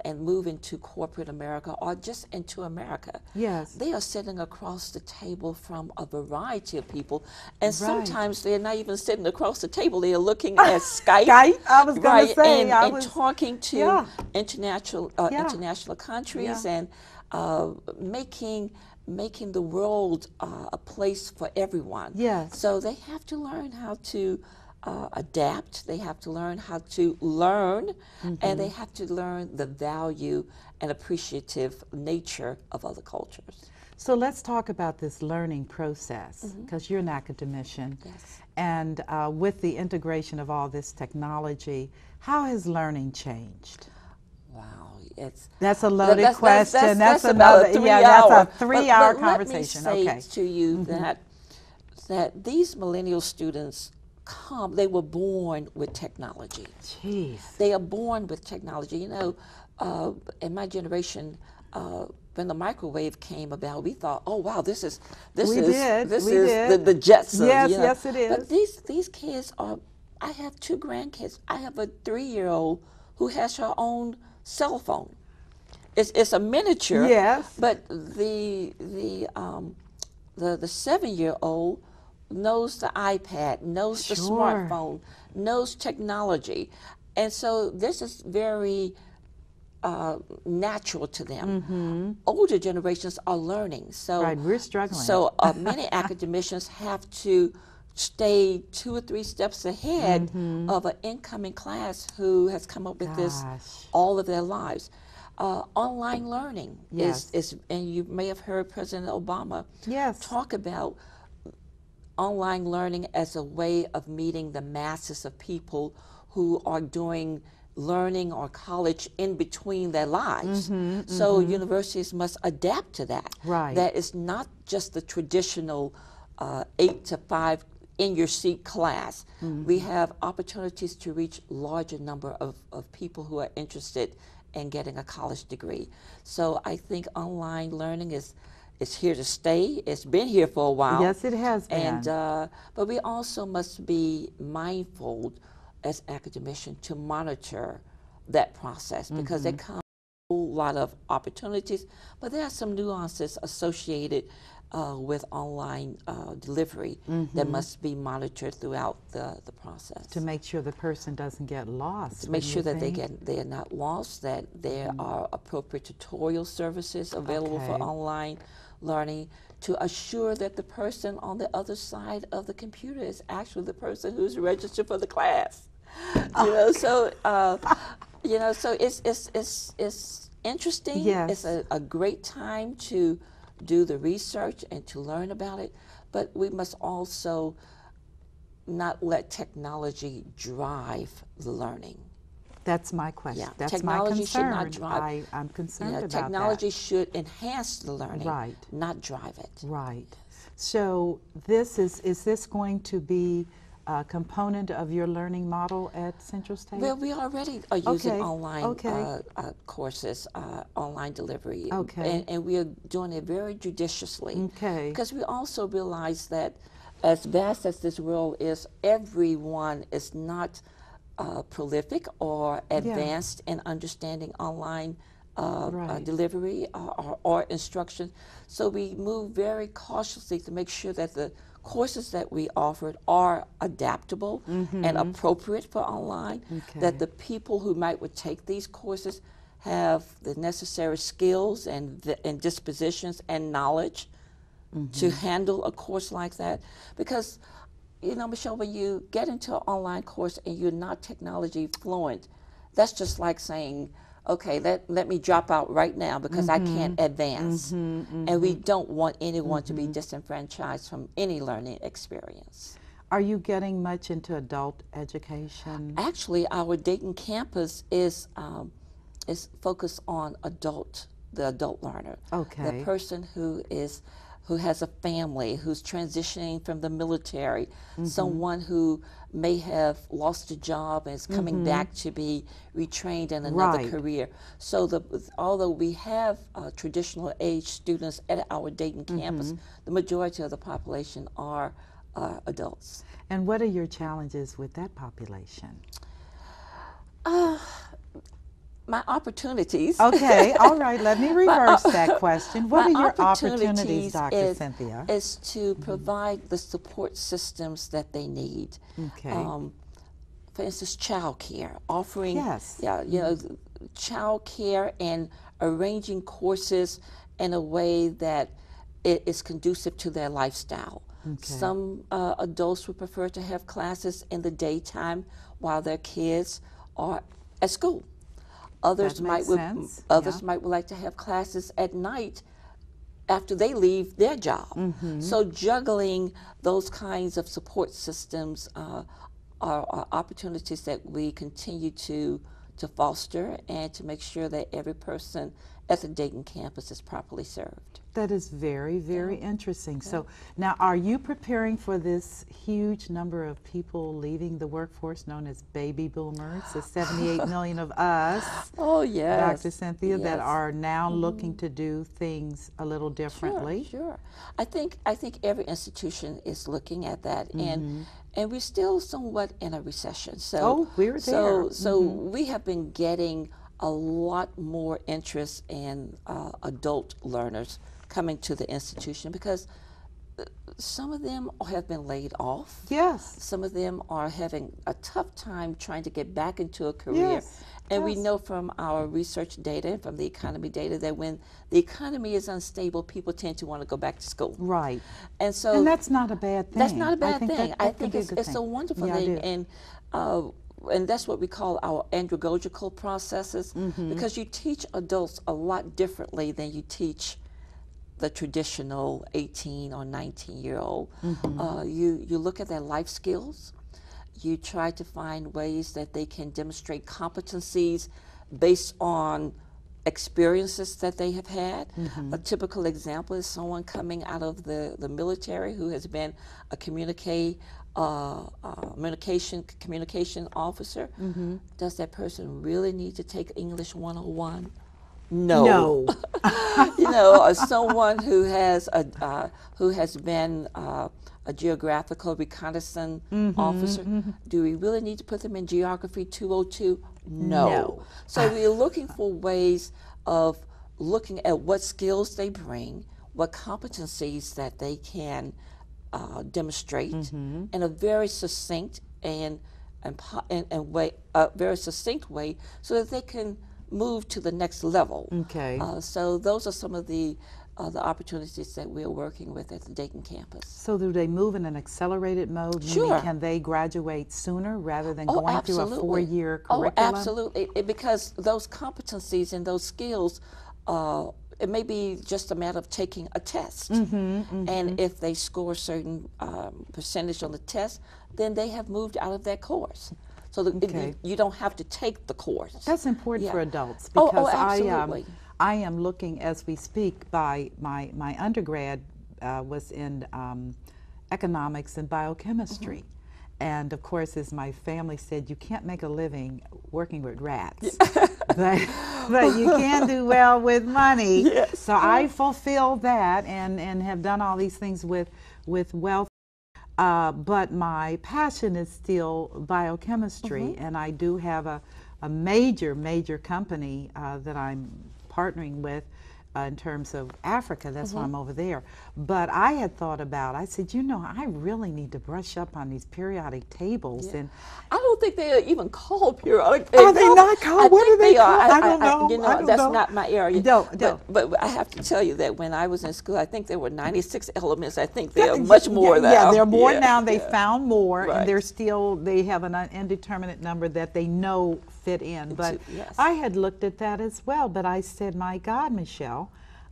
Speaker 2: and move into corporate America or just into America,
Speaker 1: Yes.
Speaker 2: they are sitting across the table from a variety of people, and
Speaker 1: Right.
Speaker 2: sometimes they're not even sitting across the table. They are looking at Skype.
Speaker 1: Skype, I was going
Speaker 2: right,
Speaker 1: to say.
Speaker 2: and talking to
Speaker 1: Yeah.
Speaker 2: international
Speaker 1: Yeah.
Speaker 2: international countries,
Speaker 1: Yeah.
Speaker 2: and making the world a place for everyone.
Speaker 1: Yes.
Speaker 2: So they have to learn how to adapt. They have to learn how to learn, and they have to learn the value and appreciative nature of other cultures.
Speaker 1: So let's talk about this learning process, because you're an academician.
Speaker 2: Yes.
Speaker 1: And with the integration of all this technology, how has learning changed?
Speaker 2: Wow, it's
Speaker 1: That's a loaded question.
Speaker 2: That's
Speaker 1: another
Speaker 2: about a 3
Speaker 1: yeah.
Speaker 2: hour.
Speaker 1: That's a 3-hour
Speaker 2: but
Speaker 1: conversation.
Speaker 2: Let me say
Speaker 1: Okay.
Speaker 2: to you that these millennial students they were born with technology.
Speaker 1: Jeez.
Speaker 2: They are born with technology. You know, in my generation, when the microwave came about, we thought, oh wow, this is the Jetsons.
Speaker 1: Yes,
Speaker 2: you know?
Speaker 1: yes, it is.
Speaker 2: But these kids are. I have 2 grandkids. I have a 3-year-old who has her own cell phone. It's a miniature.
Speaker 1: Yes.
Speaker 2: But the 7-year-old knows the iPad, knows the
Speaker 1: Sure.
Speaker 2: smartphone, knows technology, and so this is very natural to them. Older generations are learning. So
Speaker 1: Right, we're struggling.
Speaker 2: So many academicians have to stay 2 or 3 steps ahead of an incoming class who has come up with this
Speaker 1: Gosh.
Speaker 2: all of their lives. Online learning
Speaker 1: Yes.
Speaker 2: is, and you may have heard President Obama
Speaker 1: Yes.
Speaker 2: talk about online learning as a way of meeting the masses of people who are doing learning or college in between their lives. So universities must adapt to that.
Speaker 1: Right.
Speaker 2: That is not just the traditional 8 to 5 in your seat class. We have opportunities to reach larger number of people who are interested in getting a college degree. So I think online learning is here to stay. It's been here for a while.
Speaker 1: Yes, it has been.
Speaker 2: And but we also must be mindful as academicians to monitor that process, because there come a whole lot of opportunities, but there are some nuances associated with online delivery that must be monitored throughout the process.
Speaker 1: To make sure the person doesn't get lost.
Speaker 2: To make sure that they are not lost, that there are appropriate tutorial services available for
Speaker 1: Okay.
Speaker 2: online learning, to assure that the person on the other side of the computer is actually the person who's registered for the class. You know, so you know, so it's interesting.
Speaker 1: Yes.
Speaker 2: It's a great time to do the research and to learn about it, but we must also not let technology drive the learning.
Speaker 1: That's my question.
Speaker 2: Yeah,
Speaker 1: That's
Speaker 2: technology
Speaker 1: my concern.
Speaker 2: should not drive.
Speaker 1: I'm concerned
Speaker 2: Yeah,
Speaker 1: about
Speaker 2: technology should enhance the learning,
Speaker 1: Right.
Speaker 2: not drive it.
Speaker 1: that. Right. So this is this going to be a component of your learning model at Central State?
Speaker 2: Well, we already are using
Speaker 1: Okay,
Speaker 2: online
Speaker 1: okay.
Speaker 2: courses, online delivery,
Speaker 1: Okay.
Speaker 2: and we are doing it very judiciously.
Speaker 1: Okay.
Speaker 2: Because we also realize that as vast as this world is, everyone is not prolific or advanced in understanding online
Speaker 1: Right.
Speaker 2: delivery or instruction. So we move very cautiously to make sure that the courses that we offered are adaptable and appropriate for online,
Speaker 1: Okay.
Speaker 2: that the people who would take these courses have the necessary skills and dispositions and knowledge to handle a course like that. Because, you know, Michelle, when you get into an online course and you're not technology fluent, that's just like saying, okay, let me drop out right now because I can't advance. And we don't want anyone to be disenfranchised from any learning experience.
Speaker 1: Are you getting much into adult education?
Speaker 2: Actually, our Dayton campus is focused on the adult learner.
Speaker 1: Okay.
Speaker 2: The person who who has a family, who's transitioning from the military, someone who may have lost a job and is coming back to be retrained in another career. So although we have traditional age students at our Dayton campus, the majority of the population are adults.
Speaker 1: And what are your challenges with that population?
Speaker 2: My opportunities.
Speaker 1: Okay, all right, let me reverse that question. What are your opportunities, Dr. Cynthia?
Speaker 2: Is to provide the support systems that they need.
Speaker 1: Okay.
Speaker 2: For instance, child care, offering
Speaker 1: Yes.
Speaker 2: child care and arranging courses in a way that it is conducive to their lifestyle.
Speaker 1: Okay.
Speaker 2: Some adults would prefer to have classes in the daytime while their kids are at school. Others might like to have classes at night after they leave their job. So juggling those kinds of support systems are opportunities that we continue to foster and to make sure that every person at the Dayton campus is properly served.
Speaker 1: That is very, very interesting. So now, are you preparing for this huge number of people leaving the workforce known as baby boomers, the 78 million of us,
Speaker 2: oh yes,
Speaker 1: Dr. Cynthia, that are now looking to do things a little differently?
Speaker 2: Sure. I think every institution is looking at that, and we're still somewhat in a recession. So
Speaker 1: we're there.
Speaker 2: So we have been getting a lot more interest in adult learners coming to the institution because some of them have been laid off.
Speaker 1: Yes.
Speaker 2: Some of them are having a tough time trying to get back into a career.
Speaker 1: Yes.
Speaker 2: And we know from our research data and from the economy data that when the economy is unstable, people tend to want to go back to school.
Speaker 1: Right.
Speaker 2: And so
Speaker 1: that's not a bad thing.
Speaker 2: That's not a bad thing. I think it's a wonderful thing. And that's what we call our andragogical processes, because you teach adults a lot differently than you teach the traditional 18 or 19-year-old. You look at their life skills. You try to find ways that they can demonstrate competencies based on experiences that they have had. A typical example is someone coming out of the military who has been a communication officer. Does that person really need to take English 101? No. Or someone who has been a geographical reconnaissance officer. Do we really need to put them in Geography 202? No. So we're looking for ways of looking at what skills they bring, what competencies that they can demonstrate in a very succinct very succinct way, so that they can move to the next level.
Speaker 1: Okay.
Speaker 2: So those are some of the opportunities that we're working with at the Dayton campus.
Speaker 1: So do they move in an accelerated mode?
Speaker 2: Sure.
Speaker 1: Meaning, can they graduate sooner rather than going through a 4-year curriculum?
Speaker 2: Oh, absolutely. Because those competencies and those skills, it may be just a matter of taking a test. And if they score a certain percentage on the test, then they have moved out of that course. So you don't have to take the course.
Speaker 1: That's important for adults, because
Speaker 2: absolutely.
Speaker 1: I am looking as we speak. By my undergrad was in economics and biochemistry. And of course, as my family said, you can't make a living working with rats, but you can do well with money. Yes. So I fulfilled that and have done all these things with wealth. But my passion is still biochemistry, and I do have a major company that I'm partnering with in terms of Africa. That's why I'm over there. But I had thought about, I said, I really need to brush up on these periodic tables. And
Speaker 2: I don't think they are even called periodic tables.
Speaker 1: Are they not called? What are they called? I don't know.
Speaker 2: I don't know. Not my area.
Speaker 1: No.
Speaker 2: But I have to tell you that when I was in school, I think there were 96 elements. I think there are much more now.
Speaker 1: Yeah, there are more now. They found more, and they have an indeterminate number that they know fit in. But I had looked at that as well, but I said, my God, Michelle,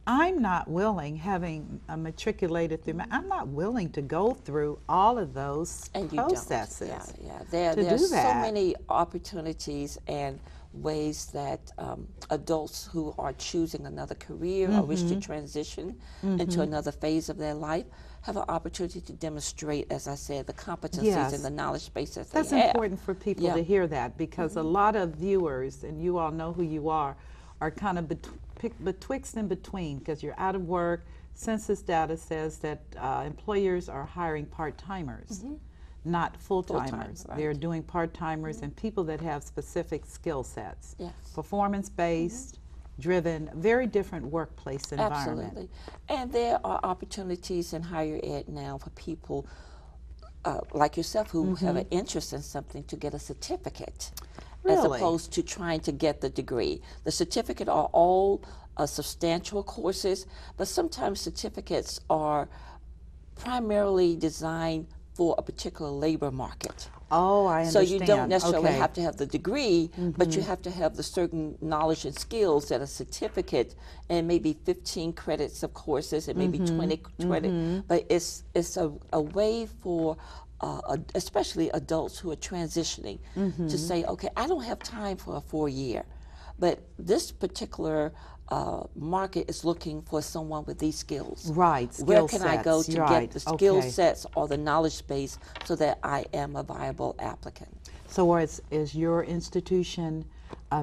Speaker 1: I'm not willing, having matriculated through, I'm not willing to go through all of those processes.
Speaker 2: There are so many opportunities, and ways that adults who are choosing another career or wish to transition into another phase of their life have an opportunity to demonstrate, as I said, the competencies and the knowledge base that they have.
Speaker 1: That's important for people to hear that, because a lot of viewers, and you all know who you are kind of betwixt and between, because you're out of work. Census data says that employers are hiring part-timers, not full-timers.
Speaker 2: Right.
Speaker 1: They're doing part-timers and people that have specific skill sets.
Speaker 2: Yes.
Speaker 1: Performance-based, driven, very different workplace environment.
Speaker 2: Absolutely. And there are opportunities in higher ed now for people like yourself who have an interest in something to get a certificate, as opposed to trying to get the degree. The certificate are all substantial courses, but sometimes certificates are primarily designed for a particular labor market.
Speaker 1: Oh, I understand.
Speaker 2: So you don't necessarily have to have the degree, but you have to have the certain knowledge and skills that a certificate, and maybe 15 credits of courses, and maybe 20 credits. But it's a way for especially adults who are transitioning to say, okay, I don't have time for a 4-year, but this particular market is looking for someone with these skills.
Speaker 1: Right,
Speaker 2: Where can I go to get the skill sets or the knowledge base so that I am a viable applicant?
Speaker 1: So is your institution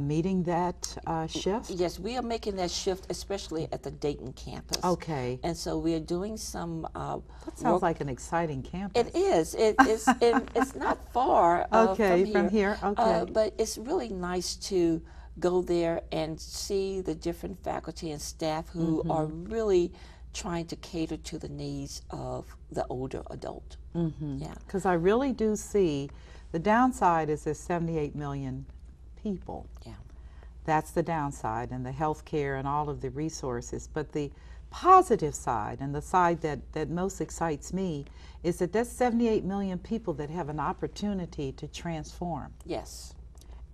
Speaker 1: meeting that shift?
Speaker 2: Yes, we are making that shift, especially at the Dayton campus.
Speaker 1: Okay.
Speaker 2: And so we are doing some
Speaker 1: That sounds like an exciting campus.
Speaker 2: It is. It's not far
Speaker 1: from here. Okay.
Speaker 2: But it's really nice to go there and see the different faculty and staff who are really trying to cater to the needs of the older adult. Yeah.
Speaker 1: Because I really do see the downside is there's 78 million people.
Speaker 2: Yeah.
Speaker 1: That's the downside, and the health care and all of the resources. But the positive side, and the side that most excites me, is that there's 78 million people that have an opportunity to transform.
Speaker 2: Yes.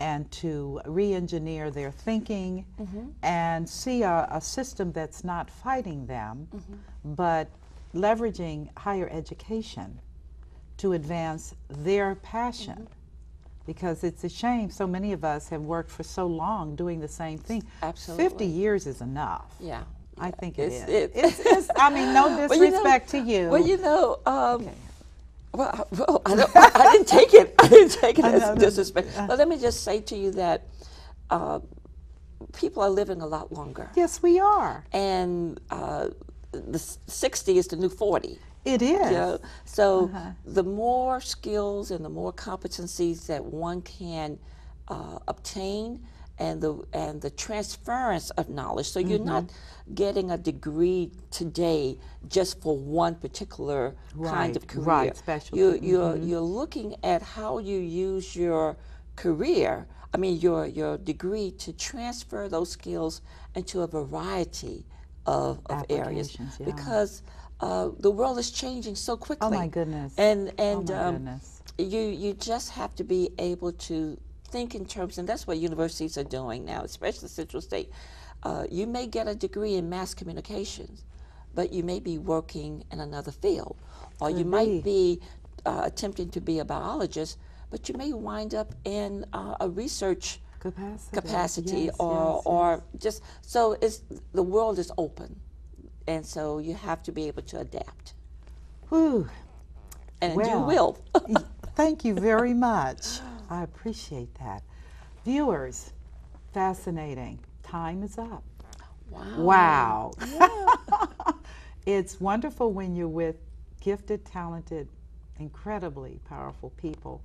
Speaker 1: And to re-engineer their thinking and see a system that's not fighting them, but leveraging higher education to advance their passion. Because it's a shame so many of us have worked for so long doing the same thing.
Speaker 2: Absolutely.
Speaker 1: 50 years is enough.
Speaker 2: Yeah.
Speaker 1: I think it is. It's, I mean, no disrespect to you.
Speaker 2: Well, you know, well, I didn't take it. I didn't take it as disrespect. But let me just say to you that people are living a lot longer.
Speaker 1: Yes, we are.
Speaker 2: And the 60 is the new 40.
Speaker 1: It is.
Speaker 2: You know? So the more skills and the more competencies that one can obtain, and the transference of knowledge. So you're not getting a degree today just for one particular kind of career.
Speaker 1: Right, specialty.
Speaker 2: You're looking at how you use your career, your degree, to transfer those skills into a variety of areas.
Speaker 1: Yeah.
Speaker 2: Because the world is changing so quickly.
Speaker 1: Oh my goodness.
Speaker 2: And
Speaker 1: goodness.
Speaker 2: You just have to be able to think in terms, and that's what universities are doing now, especially Central State. You may get a degree in mass communications, but you may be working in another field. Or you might be attempting to be a biologist, but you may wind up in a research capacity
Speaker 1: yes,
Speaker 2: or just, so the world is open. And so you have to be able to adapt.
Speaker 1: Whew.
Speaker 2: And you will.
Speaker 1: Thank you very much. I appreciate that. Viewers, fascinating. Time is up.
Speaker 2: Wow.
Speaker 1: Yeah. It's wonderful when you're with gifted, talented, incredibly powerful people.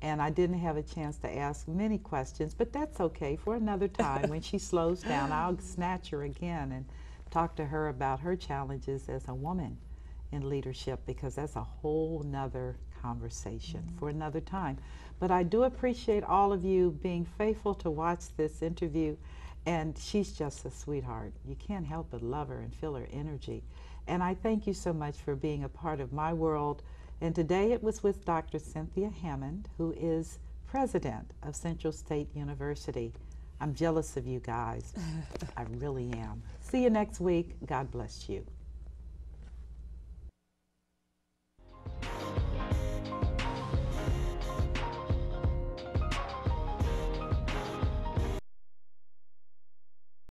Speaker 1: And I didn't have a chance to ask many questions, but that's okay. For another time, when she slows down, I'll snatch her again and talk to her about her challenges as a woman in leadership, because that's a whole nother conversation for another time. But I do appreciate all of you being faithful to watch this interview, and she's just a sweetheart. You can't help but love her and feel her energy. And I thank you so much for being a part of my world. And today it was with Dr. Cynthia Hammond, who is president of Central State University. I'm jealous of you guys. I really am. See you next week. God bless you.